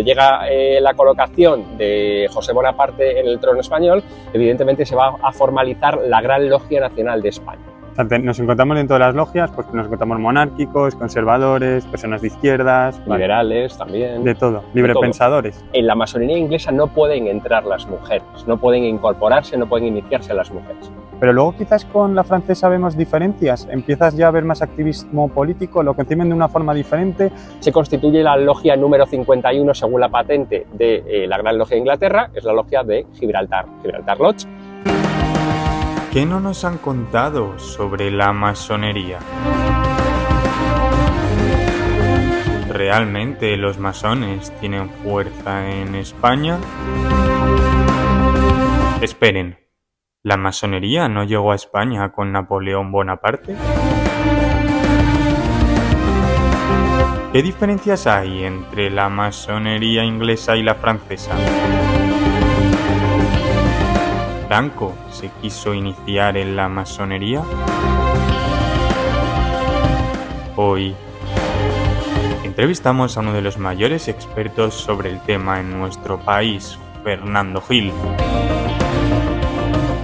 Llega la colocación de José Bonaparte en el trono español, evidentemente se va a formalizar la Gran Logia Nacional de España. Nos encontramos dentro de las logias, pues nos encontramos monárquicos, conservadores, personas de izquierdas, liberales también. De todo, librepensadores. En la masonería inglesa no pueden entrar las mujeres, no pueden incorporarse, no pueden iniciarse las mujeres. Pero luego quizás con la francesa vemos diferencias, empiezas ya a ver más activismo político, lo conciben de una forma diferente. Se constituye la logia número 51 según la patente de la Gran Logia de Inglaterra, es la logia de Gibraltar, Gibraltar Lodge. ¿Qué no nos han contado sobre la masonería? ¿Realmente los masones tienen fuerza en España? Esperen, ¿la masonería no llegó a España con Napoleón Bonaparte? ¿Qué diferencias hay entre la masonería inglesa y la francesa? ¿Franco se quiso iniciar en la masonería? Hoy entrevistamos a uno de los mayores expertos sobre el tema en nuestro país, Fernando Gil,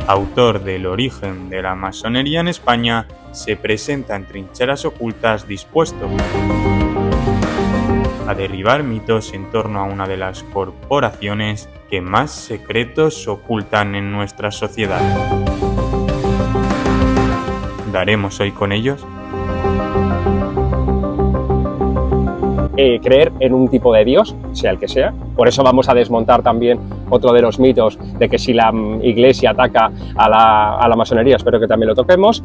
autor del origen de la masonería en España. Se presenta en Trincheras Ocultas dispuesto a derribar mitos en torno a una de las corporaciones que más secretos ocultan en nuestra sociedad. ¿Daremos hoy con ellos? Creer en un tipo de Dios, sea el que sea. Por eso vamos a desmontar también otro de los mitos de que si la Iglesia ataca a la masonería, espero que también lo toquemos.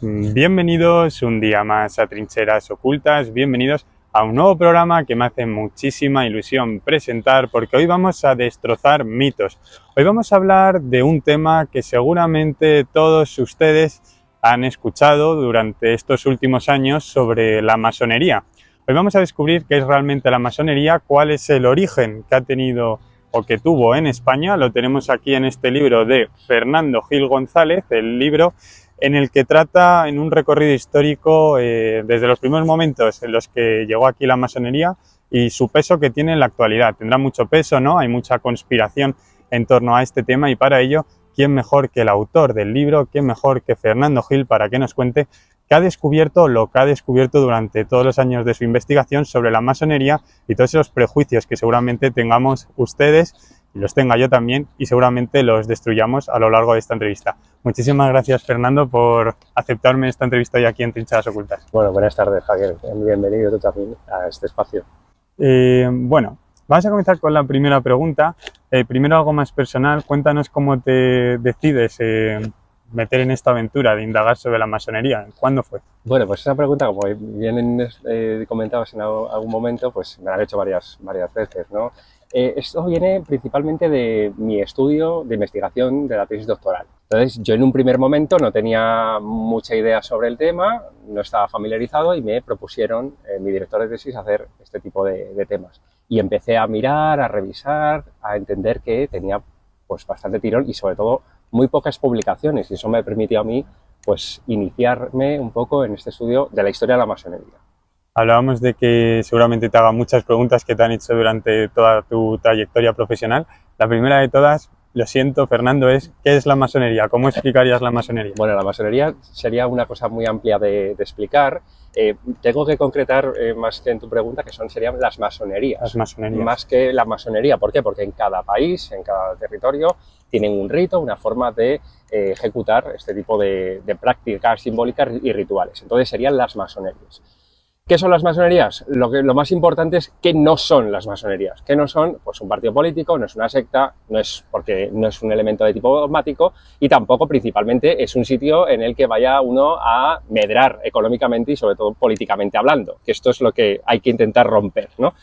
Bienvenidos un día más a Trincheras Ocultas, bienvenidos a un nuevo programa que me hace muchísima ilusión presentar, porque hoy vamos a destrozar mitos. Hoy vamos a hablar de un tema que seguramente todos ustedes han escuchado durante estos últimos años sobre la masonería. Hoy vamos a descubrir qué es realmente la masonería, cuál es el origen que ha tenido o que tuvo en España. Lo tenemos aquí en este libro de Fernando Gil González, el libro en el que trata en un recorrido histórico desde los primeros momentos en los que llegó aquí la masonería y su peso que tiene en la actualidad. Tendrá mucho peso, ¿no? Hay mucha conspiración en torno a este tema y para ello, ¿quién mejor que el autor del libro? ¿Quién mejor que Fernando Gil para que nos cuente qué ha descubierto, lo que ha descubierto durante todos los años de su investigación sobre la masonería y todos esos prejuicios que seguramente tengamos ustedes y los tenga yo también y seguramente los destruyamos a lo largo de esta entrevista. Muchísimas gracias, Fernando, por aceptarme esta entrevista hoy aquí en Trincheras Ocultas. Bueno, buenas tardes, Javier. Bienvenido tú también a este espacio. Bueno, vamos a comenzar con la primera pregunta. Primero algo más personal, cuéntanos cómo te decides meter en esta aventura de indagar sobre la masonería. ¿Cuándo fue? Bueno, pues esa pregunta, como bien comentabas en algún momento, pues me la han hecho varias veces, ¿no? Esto viene principalmente de mi estudio de investigación de la tesis doctoral. Entonces, yo en un primer momento no tenía mucha idea sobre el tema, no estaba familiarizado y me propusieron, mi director de tesis, hacer este tipo de temas. Y empecé a mirar, a revisar, a entender que tenía pues bastante tirón y sobre todo muy pocas publicaciones y eso me permitió a mí pues iniciarme un poco en este estudio de la historia de la masonería. Hablábamos de que seguramente te haga muchas preguntas que te han hecho durante toda tu trayectoria profesional. La primera de todas, lo siento, Fernando, es ¿qué es la masonería? ¿Cómo explicarías la masonería? Bueno, la masonería sería una cosa muy amplia de explicar. Tengo que concretar más que en tu pregunta que serían las masonerías. Las masonerías. Más que la masonería. ¿Por qué? Porque en cada país, en cada territorio, tienen un rito, una forma de ejecutar este tipo de prácticas simbólicas y rituales. Entonces serían las masonerías. ¿Qué son las masonerías? Lo más importante es qué no son las masonerías. ¿Qué no son? Pues un partido político, no es una secta, porque no es un elemento de tipo dogmático y tampoco principalmente es un sitio en el que vaya uno a medrar económicamente y sobre todo políticamente hablando, que esto es lo que hay que intentar romper, ¿no?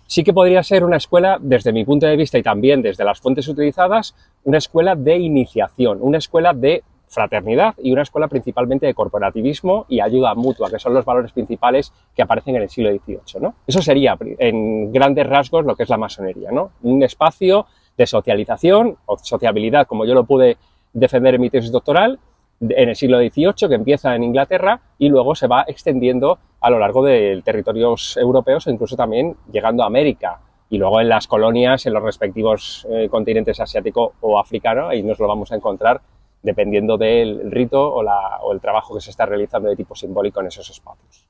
Sí que podría ser una escuela, desde mi punto de vista y también desde las fuentes utilizadas, una escuela de iniciación, una escuela de fraternidad y una escuela principalmente de corporativismo y ayuda mutua, que son los valores principales que aparecen en el siglo XVIII, ¿no? Eso sería, en grandes rasgos, lo que es la masonería, ¿no? Un espacio de socialización o sociabilidad, como yo lo pude defender en mi tesis doctoral, en el siglo XVIII, que empieza en Inglaterra y luego se va extendiendo a lo largo de territorios europeos e incluso también llegando a América y luego en las colonias, en los respectivos continentes asiático o africano, ahí nos lo vamos a encontrar dependiendo del rito o el trabajo que se está realizando de tipo simbólico en esos espacios.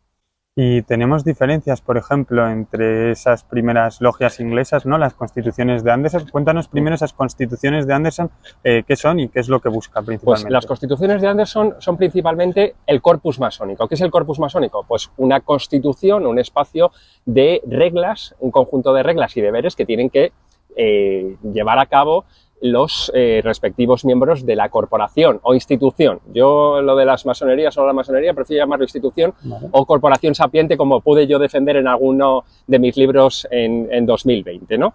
Y tenemos diferencias, por ejemplo, entre esas primeras logias inglesas, ¿no? Las constituciones de Anderson. Cuéntanos primero esas constituciones de Anderson, qué son y qué es lo que busca principalmente. Pues las constituciones de Anderson son principalmente el corpus masónico. ¿Qué es el corpus masónico? Pues una constitución, un espacio de reglas, un conjunto de reglas y deberes que tienen que llevar a cabo los respectivos miembros de la corporación o institución. Yo lo de las masonerías o la masonería prefiero llamarlo institución, vale, o corporación sapiente, como pude yo defender en alguno de mis libros en 2020, ¿no?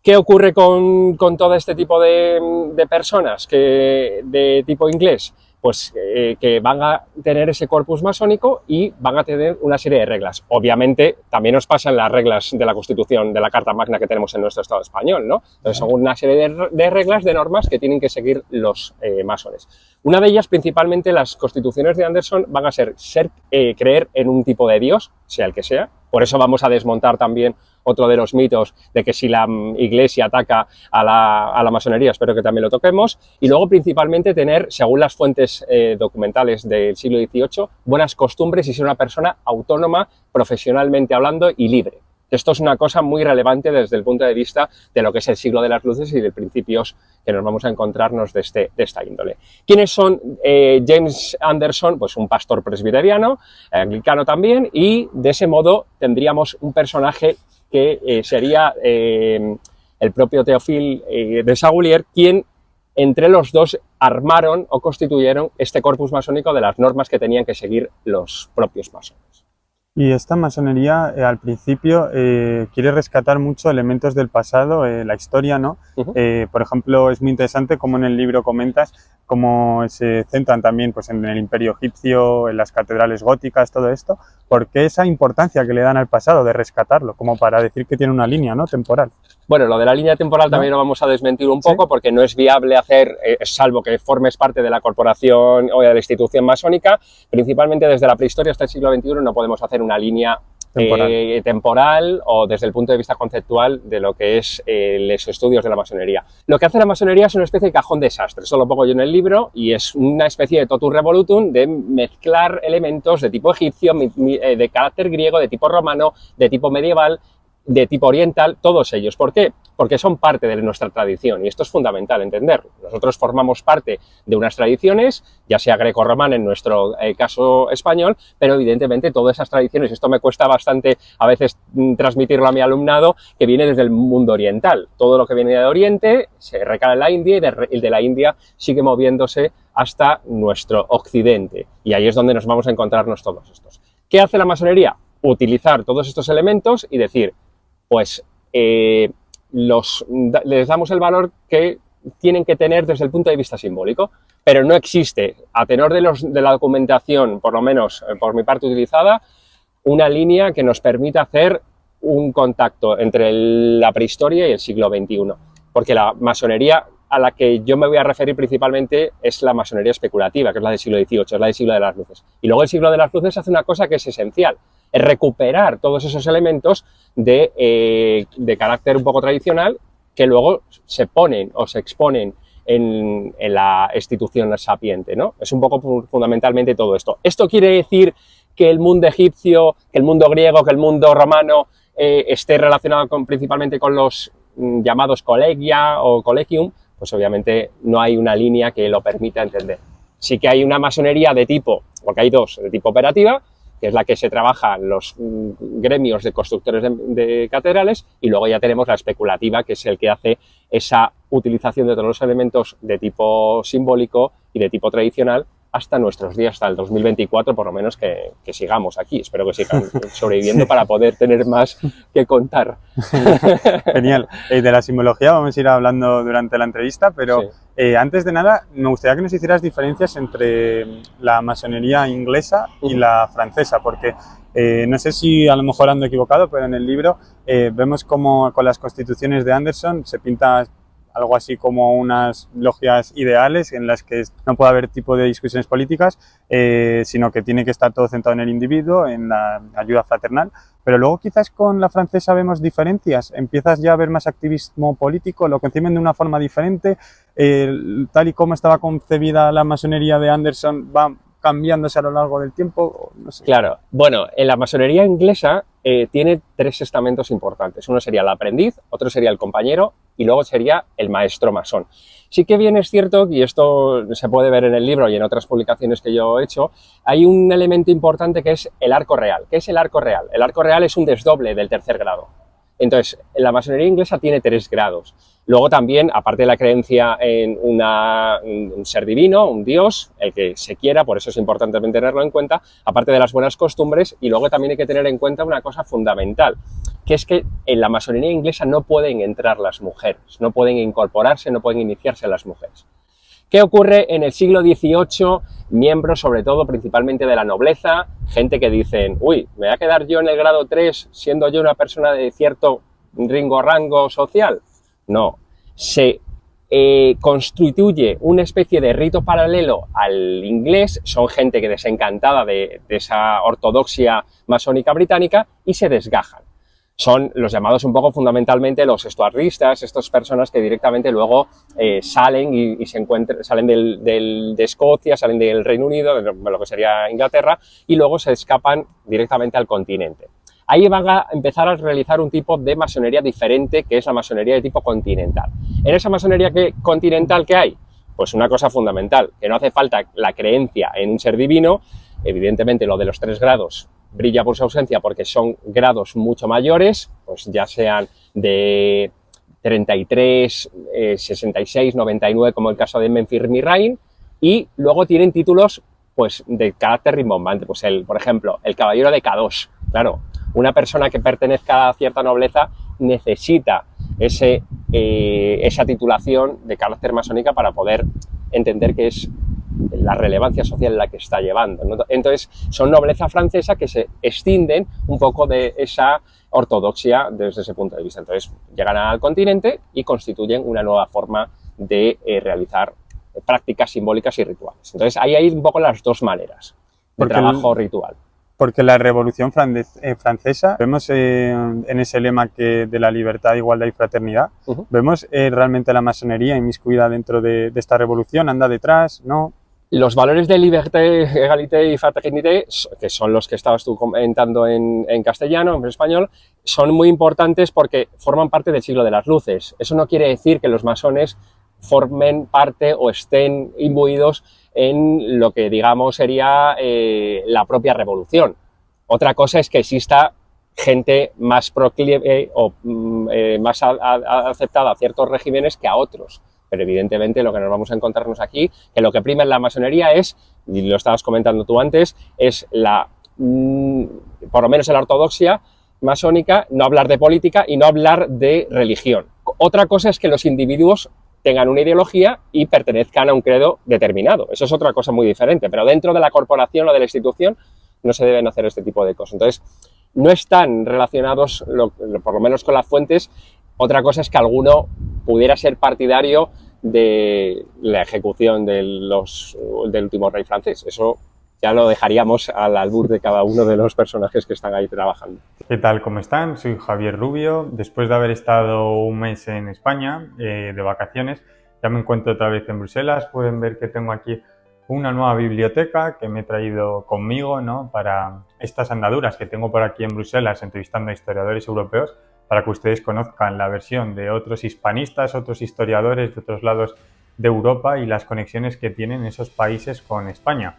¿Qué ocurre con todo este tipo de personas de tipo inglés? Pues que van a tener ese corpus masónico y van a tener una serie de reglas. Obviamente, también nos pasan las reglas de la Constitución, de la Carta Magna que tenemos en nuestro Estado español, ¿no? Entonces, son una serie de reglas, de normas que tienen que seguir los masones. Una de ellas, principalmente, las constituciones de Anderson van a ser creer en un tipo de Dios, sea el que sea. Por eso vamos a desmontar también otro de los mitos de que si la Iglesia ataca a la masonería, espero que también lo toquemos, y luego principalmente tener, según las fuentes documentales del siglo XVIII, buenas costumbres y ser una persona autónoma, profesionalmente hablando y libre. Esto es una cosa muy relevante desde el punto de vista de lo que es el siglo de las luces y de principios que nos vamos a encontrarnos de esta índole. ¿Quiénes son James Anderson? Pues un pastor presbiteriano, anglicano también, y de ese modo tendríamos un personaje que sería el propio Théophile de Sagulier, quien entre los dos armaron o constituyeron este corpus masónico de las normas que tenían que seguir los propios masones. Y esta masonería al principio quiere rescatar mucho elementos del pasado, la historia, ¿no? Por ejemplo, es muy interesante como en el libro comentas cómo se centran también pues, en el Imperio egipcio, en las catedrales góticas, todo esto. ¿Por qué esa importancia que le dan al pasado de rescatarlo? Como para decir que tiene una línea, ¿no? Temporal. Bueno, lo de la línea temporal también lo vamos a desmentir un poco, ¿sí? Porque no es viable hacer, salvo que formes parte de la corporación o de la institución masónica, principalmente desde la prehistoria hasta el siglo XXI no podemos hacer una línea temporal o desde el punto de vista conceptual de lo que es los estudios de la masonería. Lo que hace la masonería es una especie de cajón desastre, eso lo pongo yo en el libro, y es una especie de totum revolutum de mezclar elementos de tipo egipcio, de carácter griego, de tipo romano, de tipo medieval, de tipo oriental, todos ellos. ¿Por qué? Porque son parte de nuestra tradición y esto es fundamental entenderlo. Nosotros formamos parte de unas tradiciones, ya sea greco-romana en nuestro caso español, pero evidentemente todas esas tradiciones, esto me cuesta bastante a veces transmitirlo a mi alumnado, que viene desde el mundo oriental. Todo lo que viene de Oriente se recala en la India y de la India sigue moviéndose hasta nuestro occidente y ahí es donde nos vamos a encontrarnos todos estos. ¿Qué hace la masonería? Utilizar todos estos elementos y decir, pues les damos el valor que tienen que tener desde el punto de vista simbólico, pero no existe, a tenor de la documentación, por lo menos por mi parte utilizada, una línea que nos permita hacer un contacto entre la prehistoria y el siglo XXI, porque la masonería a la que yo me voy a referir principalmente es la masonería especulativa, que es la del siglo XVIII, es la del siglo de las luces. Y luego el siglo de las luces hace una cosa que es esencial, es recuperar todos esos elementos de carácter un poco tradicional que luego se ponen o se exponen en la institución sapiente, ¿no? Es un poco fundamentalmente todo esto. ¿Esto quiere decir que el mundo egipcio, que el mundo griego, que el mundo romano esté relacionado principalmente con los llamados collegia o collegium? Pues obviamente no hay una línea que lo permita entender. Sí que hay una masonería de tipo, porque hay dos, de tipo operativa, que es la que se trabaja en los gremios de constructores de catedrales, y luego ya tenemos la especulativa, que es el que hace esa utilización de todos los elementos de tipo simbólico y de tipo tradicional hasta nuestros días, hasta el 2024, por lo menos que sigamos aquí. Espero que sigan sobreviviendo para poder tener más que contar. Genial. De la simbología vamos a ir hablando durante la entrevista, pero sí. Antes de nada me gustaría que nos hicieras diferencias entre la masonería inglesa y la francesa, porque no sé si a lo mejor ando equivocado, pero en el libro vemos como con las constituciones de Anderson se pinta algo así como unas logias ideales en las que no puede haber tipo de discusiones políticas, sino que tiene que estar todo centrado en el individuo, en la ayuda fraternal. Pero luego quizás con la francesa vemos diferencias, empiezas ya a ver más activismo político, lo conciben de una forma diferente, tal y como estaba concebida la masonería de Anderson va cambiándose a lo largo del tiempo, no sé. Claro, bueno, en la masonería inglesa tiene 3 estamentos importantes. Uno sería el aprendiz, otro sería el compañero y luego sería el maestro masón. Sí que bien es cierto, y esto se puede ver en el libro y en otras publicaciones que yo he hecho, hay un elemento importante que es el arco real. ¿Qué es el arco real? El arco real es un desdoble del tercer grado. Entonces, la masonería inglesa tiene 3 grados. Luego también, aparte de la creencia en un ser divino, un dios, el que se quiera, por eso es importante tenerlo en cuenta, aparte de las buenas costumbres, y luego también hay que tener en cuenta una cosa fundamental, que es que en la masonería inglesa no pueden entrar las mujeres, no pueden incorporarse, no pueden iniciarse las mujeres. ¿Qué ocurre en el siglo XVIII? Miembros, sobre todo, principalmente de la nobleza, gente que dicen, uy, ¿me voy a quedar yo en el grado 3 siendo yo una persona de cierto rango social? No, se constituye una especie de rito paralelo al inglés, son gente que desencantada de esa ortodoxia masónica británica y se desgajan. Son los llamados un poco fundamentalmente los estuartistas, estas personas que directamente luego salen y se encuentran, salen de Escocia, salen del Reino Unido, de lo que sería Inglaterra, y luego se escapan directamente al continente. Ahí van a empezar a realizar un tipo de masonería diferente, que es la masonería de tipo continental. En esa masonería continental, ¿qué hay? Pues una cosa fundamental, que no hace falta la creencia en un ser divino, evidentemente lo de los 3 grados brilla por su ausencia porque son grados mucho mayores, pues ya sean de 33, 66, 99, como el caso de Memphis Mirain, y luego tienen títulos pues de carácter rimbombante, pues por ejemplo, el caballero de K2. Claro, una persona que pertenezca a cierta nobleza necesita esa titulación de carácter masónica para poder entender que es la relevancia social en la que está llevando, ¿no? Entonces, son nobleza francesa que se extienden un poco de esa ortodoxia desde ese punto de vista. Entonces, llegan al continente y constituyen una nueva forma de realizar prácticas simbólicas y rituales. Entonces, ahí hay un poco las 2 maneras de trabajo ritual. Porque la Revolución Francesa, vemos en ese lema de la libertad, igualdad y fraternidad, vemos realmente la masonería inmiscuida dentro de esta revolución, anda detrás, ¿no? Los valores de liberté, égalité y fraternité, que son los que estabas tú comentando en castellano, en español, son muy importantes porque forman parte del siglo de las luces. Eso no quiere decir que los masones formen parte o estén imbuidos en lo que digamos sería la propia revolución. Otra cosa es que exista gente más proclive o más aceptada a ciertos regímenes que a otros. Pero evidentemente lo que nos vamos a encontrarnos aquí, que lo que prima en la masonería es, y lo estabas comentando tú antes, es por lo menos en la ortodoxia masónica, no hablar de política y no hablar de religión. Otra cosa es que los individuos tengan una ideología y pertenezcan a un credo determinado. Eso es otra cosa muy diferente, pero dentro de la corporación o de la institución no se deben hacer este tipo de cosas. Entonces, no están relacionados, por lo menos con las fuentes. Otra cosa es que alguno pudiera ser partidario de la ejecución del último rey francés. Eso ya lo dejaríamos al albur de cada uno de los personajes que están ahí trabajando. ¿Qué tal? ¿Cómo están? Soy Javier Rubio. Después de haber estado un mes en España de vacaciones, ya me encuentro otra vez en Bruselas. Pueden ver que tengo aquí una nueva biblioteca que me he traído conmigo, ¿no?, para estas andaduras que tengo por aquí en Bruselas entrevistando a historiadores europeos, para que ustedes conozcan la versión de otros hispanistas, otros historiadores de otros lados de Europa y las conexiones que tienen esos países con España.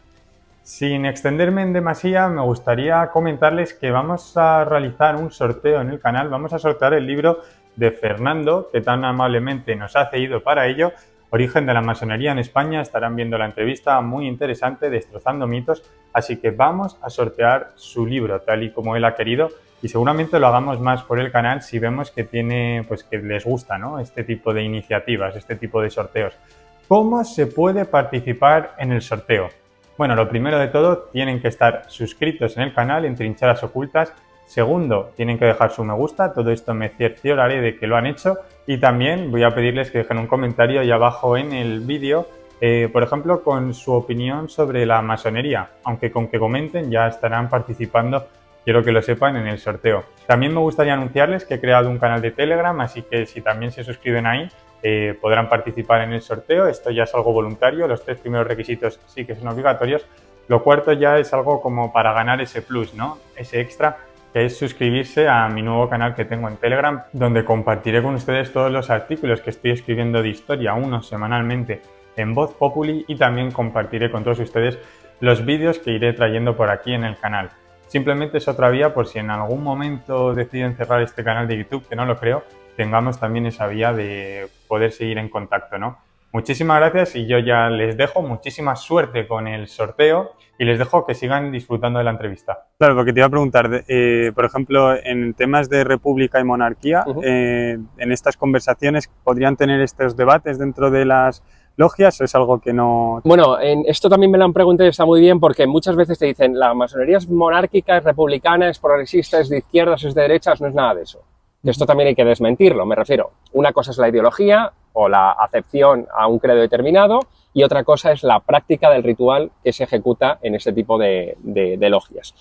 Sin extenderme en demasía, me gustaría comentarles que vamos a realizar un sorteo en el canal. Vamos a sortear el libro de Fernando, que tan amablemente nos ha cedido para ello, Origen de la masonería en España. Estarán viendo la entrevista muy interesante, Destrozando mitos, así que vamos a sortear su libro tal y como él ha querido, y seguramente lo hagamos más por el canal si vemos que que les gusta, ¿no?, este tipo de iniciativas, este tipo de sorteos. ¿Cómo se puede participar en el sorteo? Bueno, lo primero de todo, tienen que estar suscritos en el canal, en Trincheras Ocultas. Segundo, tienen que dejar su me gusta, todo esto me cercioraré de que lo han hecho y también voy a pedirles que dejen un comentario ahí abajo en el vídeo, por ejemplo, con su opinión sobre la masonería, aunque con que comenten ya estarán participando, quiero que lo sepan, en el sorteo. También me gustaría anunciarles que he creado un canal de Telegram, así que si también se suscriben ahí, podrán participar en el sorteo. Esto ya es algo voluntario, los 3 primeros requisitos sí que son obligatorios. Lo cuarto ya es algo como para ganar ese plus, ¿no? Ese extra, que es suscribirse a mi nuevo canal que tengo en Telegram, donde compartiré con ustedes todos los artículos que estoy escribiendo de historia, uno semanalmente en Voz Populi, y también compartiré con todos ustedes los vídeos que iré trayendo por aquí en el canal. Simplemente es otra vía por si en algún momento deciden cerrar este canal de YouTube, que no lo creo, tengamos también esa vía de poder seguir en contacto, ¿no? Muchísimas gracias y yo ya les dejo, muchísima suerte con el sorteo y les dejo que sigan disfrutando de la entrevista. Claro, porque te iba a preguntar, por ejemplo, en temas de república y monarquía, en estas conversaciones, ¿podrían tener estos debates dentro de las logias o es algo que no...? Bueno, en esto también me lo han preguntado y está muy bien porque muchas veces te dicen la masonería es monárquica, es republicana, es progresista, es de izquierdas, es de derechas, no es nada de eso. Esto también hay que desmentirlo, me refiero. Una cosa es la ideología o la acepción a un credo determinado y otra cosa es la práctica del ritual que se ejecuta en ese tipo de logias.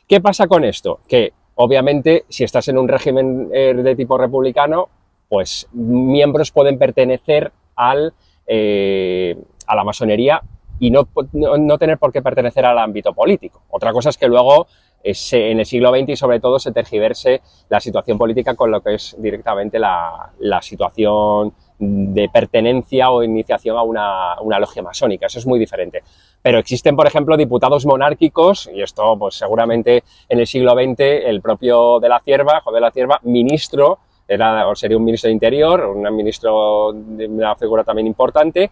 ¿Qué pasa con esto? Que obviamente si estás en un régimen de tipo republicano, pues miembros pueden pertenecer a la masonería y no tener por qué pertenecer al ámbito político. Otra cosa es que luego en el siglo XX y sobre todo se tergiverse la situación política con lo que es directamente la situación de pertenencia o iniciación a una logia masónica. Eso es muy diferente. Pero existen, por ejemplo, diputados monárquicos, y esto pues seguramente en el siglo XX el propio de la Cierva, José de la Cierva, ministro, sería un ministro de Interior, un ministro de una figura también importante,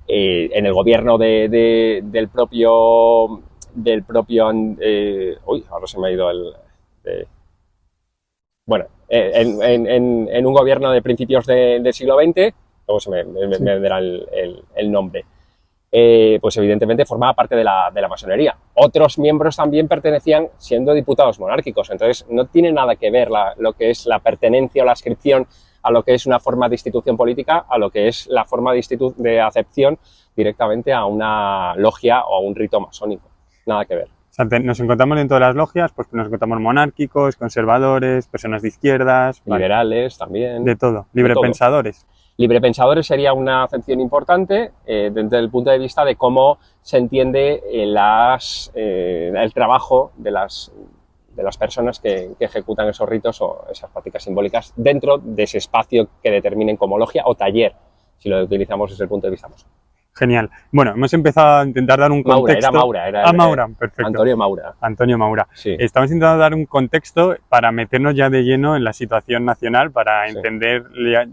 en el gobierno del propio ahora se me ha ido en un gobierno de principios del siglo XX, luego se me verá el nombre, pues evidentemente formaba parte de la masonería. Otros miembros también pertenecían siendo diputados monárquicos, entonces no tiene nada que ver lo que es la pertenencia o la adscripción a lo que es una forma de institución política, a lo que es la forma de acepción directamente a una logia o a un rito masónico. Nada que ver. O sea, nos encontramos dentro de las logias, pues nos encontramos monárquicos, conservadores, personas de izquierdas... Liberales también. De todo. Librepensadores. Librepensadores sería una acepción importante desde el punto de vista de cómo se entiende el trabajo de las personas que ejecutan esos ritos o esas prácticas simbólicas dentro de ese espacio que determinen como logia o taller, si lo utilizamos desde el punto de vista masónico. Genial. Bueno, hemos empezado a intentar dar un contexto... Maura, perfecto. Antonio Maura. Sí. Estamos intentando dar un contexto para meternos ya de lleno en la situación nacional, para entender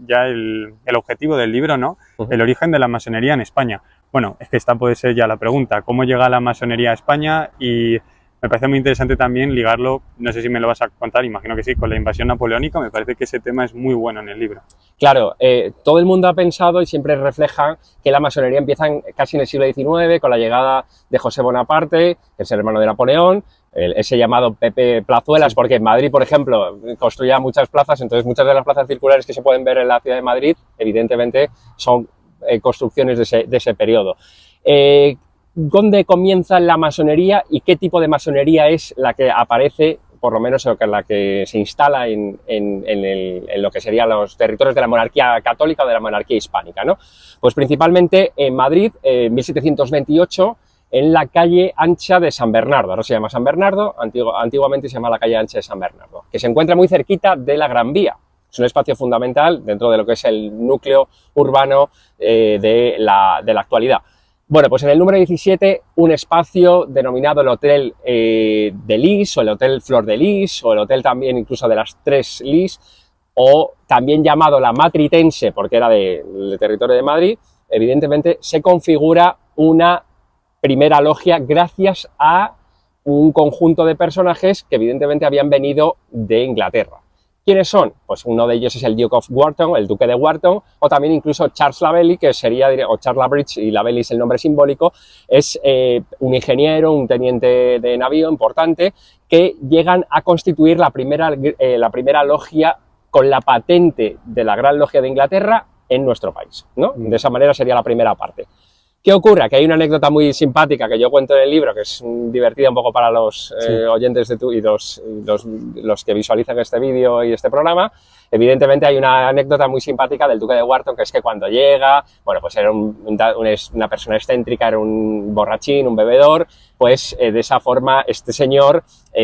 ya el objetivo del libro, ¿no? El origen de la masonería en España. Bueno, es que esta puede ser ya la pregunta. ¿Cómo llega la masonería a España? Y me parece muy interesante también ligarlo, no sé si me lo vas a contar, imagino que sí, con la invasión napoleónica. Me parece que ese tema es muy bueno en el libro. Claro, todo el mundo ha pensado y siempre refleja que la masonería empieza casi en el siglo XIX con la llegada de José Bonaparte, que es el hermano de Napoleón, ese llamado Pepe Plazuelas, porque en Madrid, por ejemplo, construía muchas plazas, entonces muchas de las plazas circulares que se pueden ver en la ciudad de Madrid, evidentemente, son construcciones de ese periodo. ¿Dónde comienza la masonería y qué tipo de masonería es la que aparece, por lo menos la que se instala en lo que serían los territorios de la monarquía católica o de la monarquía hispánica, ¿no? Pues principalmente en Madrid, en 1728, en la calle ancha de San Bernardo. Ahora se llama San Bernardo, antiguamente se llama la calle ancha de San Bernardo, que se encuentra muy cerquita de la Gran Vía. Es un espacio fundamental dentro de lo que es el núcleo urbano de la actualidad. Bueno, pues en el número 17, un espacio denominado el Hotel de Lis, o el Hotel Flor de Lis, o el Hotel también incluso de las Tres Lis, o también llamado la Matritense, porque era del territorio de Madrid, evidentemente se configura una primera logia gracias a un conjunto de personajes que evidentemente habían venido de Inglaterra. ¿Quiénes son? Pues uno de ellos es el Duke of Wharton, el duque de Wharton, o también incluso Charles Lavely, que sería, o Charles Lavridge, y Lavely es el nombre simbólico, es un ingeniero, un teniente de navío importante, que llegan a constituir la primera logia con la patente de la Gran Logia de Inglaterra en nuestro país, ¿no? De esa manera sería la primera parte. ¿Qué ocurre? Que hay una anécdota muy simpática que yo cuento en el libro, que es divertida un poco para los oyentes de y los que visualizan este vídeo y este programa. Evidentemente hay una anécdota muy simpática del duque de Wharton, que es que cuando llega, bueno, pues era una persona excéntrica, era un borrachín, un bebedor, pues de esa forma este señor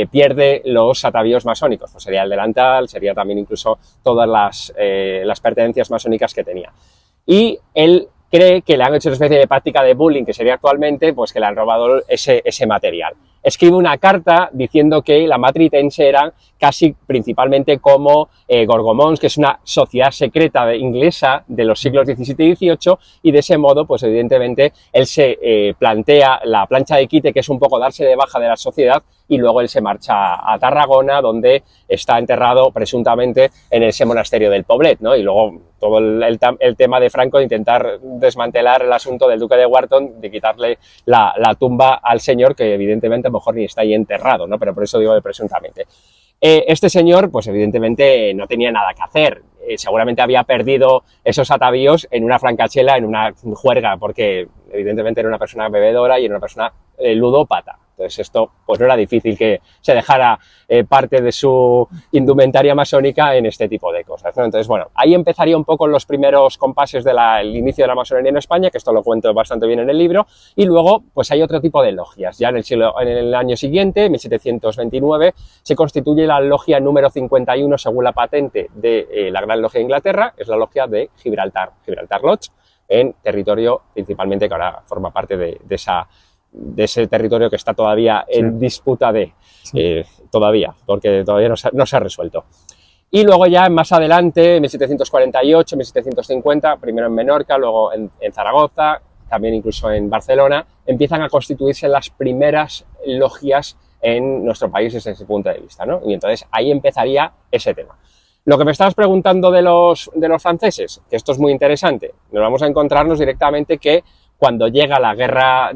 pierde los atavíos masónicos, pues sería el delantal, sería también incluso todas las pertenencias masónicas que tenía. Y él cree que le han hecho una especie de práctica de bullying, que sería actualmente, pues que le han robado ese material. Escribe una carta diciendo que la matritense eran casi principalmente como Gorgomons, que es una sociedad secreta inglesa de los siglos XVII y XVIII, y de ese modo, pues evidentemente, él se plantea la plancha de quite, que es un poco darse de baja de la sociedad, y luego él se marcha a Tarragona, donde está enterrado presuntamente en ese monasterio del Poblet, ¿no? Y luego todo el tema de Franco de intentar desmantelar el asunto del duque de Wharton, de quitarle la tumba al señor, que evidentemente a lo mejor ni está ahí enterrado, ¿no? Pero por eso digo de presuntamente. Este señor, pues evidentemente no tenía nada que hacer. Seguramente había perdido esos atavíos en una francachela, en una juerga, porque evidentemente era una persona bebedora y era una persona ludópata. Entonces esto pues no era difícil que se dejara parte de su indumentaria masónica en este tipo de cosas, ¿no? Entonces, bueno, ahí empezaría un poco los primeros compases del inicio de la masonería en España, que esto lo cuento bastante bien en el libro, y luego pues hay otro tipo de logias. Ya en el año siguiente, 1729, se constituye la logia número 51 según la patente de la Gran Logia de Inglaterra, es la logia de Gibraltar, Gibraltar Lodge, en territorio principalmente que ahora forma parte de ese territorio que está todavía en disputa todavía, porque todavía no se ha resuelto. Y luego ya más adelante, 1748, 1750, primero en Menorca, luego en Zaragoza, también incluso en Barcelona, empiezan a constituirse las primeras logias en nuestro país desde ese punto de vista, ¿no? Y entonces ahí empezaría ese tema. Lo que me estabas preguntando de los franceses, que esto es muy interesante, nos vamos a encontrarnos directamente que cuando llega la guerra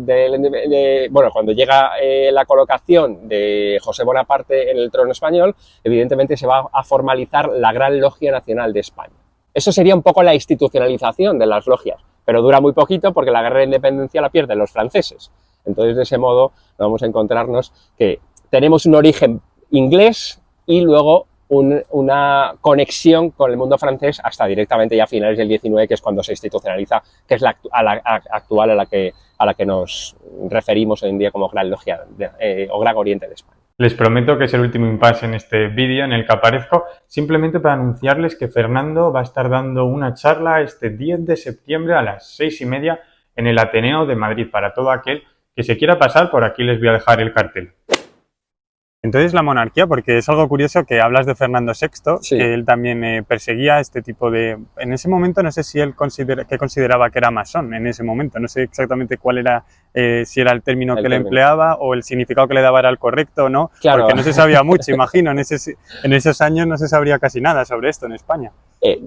cuando llega la colocación de José Bonaparte en el trono español, evidentemente se va a formalizar la Gran Logia Nacional de España. Eso sería un poco la institucionalización de las logias, pero dura muy poquito porque la guerra de independencia la pierden los franceses. Entonces, de ese modo, vamos a encontrarnos que tenemos un origen inglés y luego una conexión con el mundo francés hasta directamente ya a finales del 19, que es cuando se institucionaliza, que es la actual a la que nos referimos hoy en día como Gran Logia o Gran Oriente de España. Les prometo que es el último impasse en este vídeo en el que aparezco, simplemente para anunciarles que Fernando va a estar dando una charla este 10 de septiembre a las 6:30 en el Ateneo de Madrid. Para todo aquel que se quiera pasar, por aquí les voy a dejar el cartel. Entonces la monarquía, porque es algo curioso que hablas de Fernando VI, sí, que él también perseguía este tipo de... En ese momento no sé si él consideraba que era masón, en ese momento, no sé exactamente cuál era, si era el término que le empleaba o el significado que le daba era el correcto o no, claro, porque no se sabía mucho, imagino, en esos años no se sabría casi nada sobre esto en España.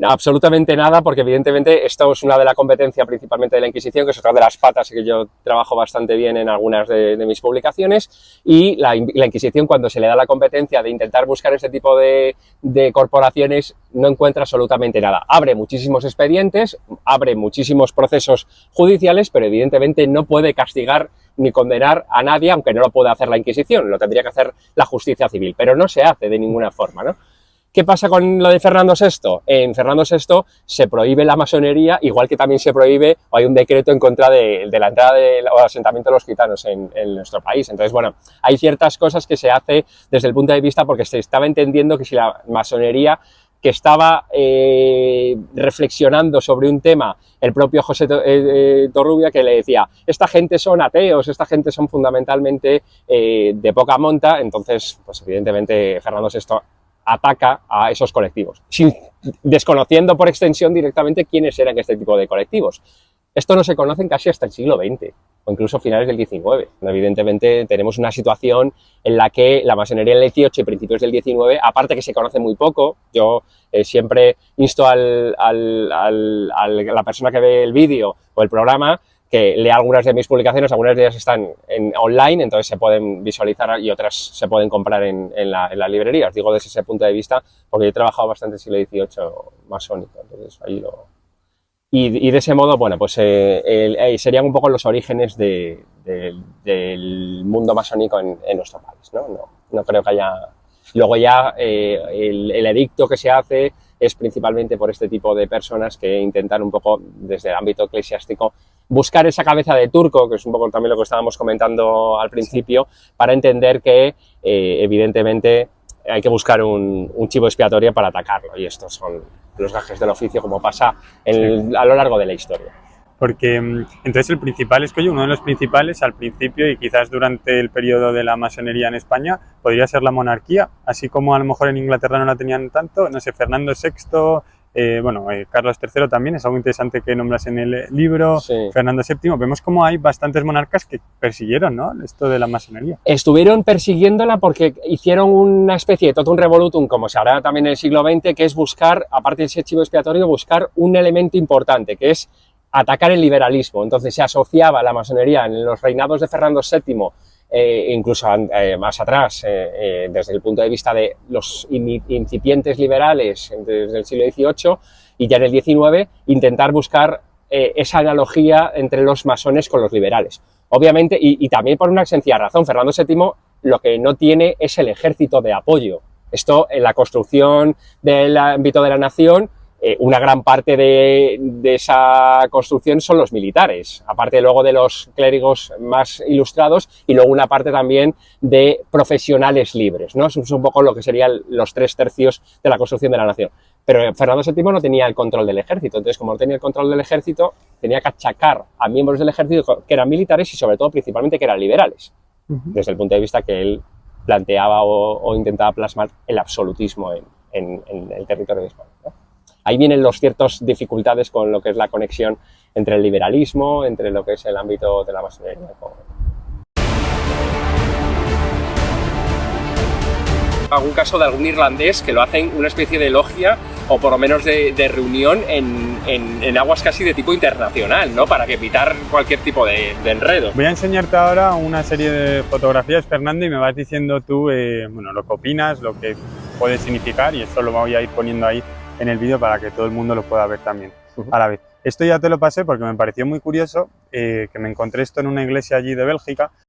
Absolutamente nada, porque evidentemente esto es una de la competencia principalmente de la Inquisición, que es otra de las patas que yo trabajo bastante bien en algunas de mis publicaciones, y la Inquisición, cuando se le da la competencia de intentar buscar este tipo de corporaciones, no encuentra absolutamente nada. Abre muchísimos expedientes, abre muchísimos procesos judiciales, pero evidentemente no puede castigar ni condenar a nadie, aunque no lo puede hacer la Inquisición, lo tendría que hacer la justicia civil, pero no se hace de ninguna forma, ¿no? ¿Qué pasa con lo de Fernando VI? En Fernando VI se prohíbe la masonería, igual que también se prohíbe, o hay un decreto en contra de la entrada o asentamiento de los gitanos en nuestro país. Entonces, bueno, hay ciertas cosas que se hace desde el punto de vista porque se estaba entendiendo que si la masonería que estaba reflexionando sobre un tema, el propio José Torrubia, que le decía, esta gente son ateos, esta gente son fundamentalmente de poca monta, entonces, pues evidentemente Fernando VI ataca a esos colectivos, desconociendo por extensión directamente quiénes eran este tipo de colectivos. Esto no se conoce casi hasta el siglo XX o incluso finales del XIX. Evidentemente tenemos una situación en la que la masonería del XVIII y principios del XIX, aparte que se conoce muy poco, yo siempre insto a la persona que ve el vídeo o el programa que lea algunas de mis publicaciones, algunas de ellas están online, entonces se pueden visualizar y otras se pueden comprar en las librerías. Digo desde ese punto de vista porque yo he trabajado bastante en el siglo XVIII masónico, entonces ahí lo... Y de ese modo, bueno, pues serían un poco los orígenes del mundo masónico en nuestro país, ¿no? No creo que haya... Luego ya el edicto que se hace es principalmente por este tipo de personas que intentan un poco, desde el ámbito eclesiástico, buscar esa cabeza de turco, que es un poco también lo que estábamos comentando al principio, para entender que, evidentemente, hay que buscar un chivo expiatorio para atacarlo, y estos son los gajes del oficio, como pasa a lo largo de la historia. Porque entonces el principal escollo, uno de los principales al principio y quizás durante el periodo de la masonería en España, podría ser la monarquía, así como a lo mejor en Inglaterra no la tenían tanto, no sé, Fernando VI, Carlos III también, es algo interesante que nombras en el libro, sí. Fernando VII, vemos como hay bastantes monarcas que persiguieron, ¿no?, esto de la masonería. Estuvieron persiguiéndola porque hicieron una especie de totum revolutum, como se hará también en el siglo XX, que es buscar, aparte de ese chivo expiatorio, buscar un elemento importante, que es atacar el liberalismo. Entonces se asociaba la masonería en los reinados de Fernando VII, incluso más atrás, desde el punto de vista de los incipientes liberales desde el siglo XVIII, y ya en el XIX intentar buscar esa analogía entre los masones con los liberales. Obviamente, y también por una sencilla razón, Fernando VII lo que no tiene es el ejército de apoyo. Esto en la construcción del ámbito de la nación, una gran parte de esa construcción son los militares, aparte luego de los clérigos más ilustrados, y luego una parte también de profesionales libres, ¿no? Eso es un poco lo que serían los 3/3 de la construcción de la nación. Pero Fernando VII no tenía el control del ejército, entonces como no tenía el control del ejército, tenía que achacar a miembros del ejército que eran militares y sobre todo principalmente que eran liberales, desde el punto de vista que él planteaba o intentaba plasmar el absolutismo en el territorio de España, ¿no? Ahí vienen las ciertas dificultades con lo que es la conexión entre el liberalismo, entre lo que es el ámbito de la masonería. Algún caso de algún irlandés que lo hacen una especie de logia o por lo menos de reunión en aguas casi de tipo internacional, ¿no? Para evitar cualquier tipo de enredo. Voy a enseñarte ahora una serie de fotografías, Fernando, y me vas diciendo tú lo que opinas, lo que puede significar, y esto lo voy a ir poniendo ahí en el vídeo para que todo el mundo lo pueda ver también a la vez. Esto ya te lo pasé porque me pareció muy curioso, que me encontré esto en una iglesia allí de Bélgica,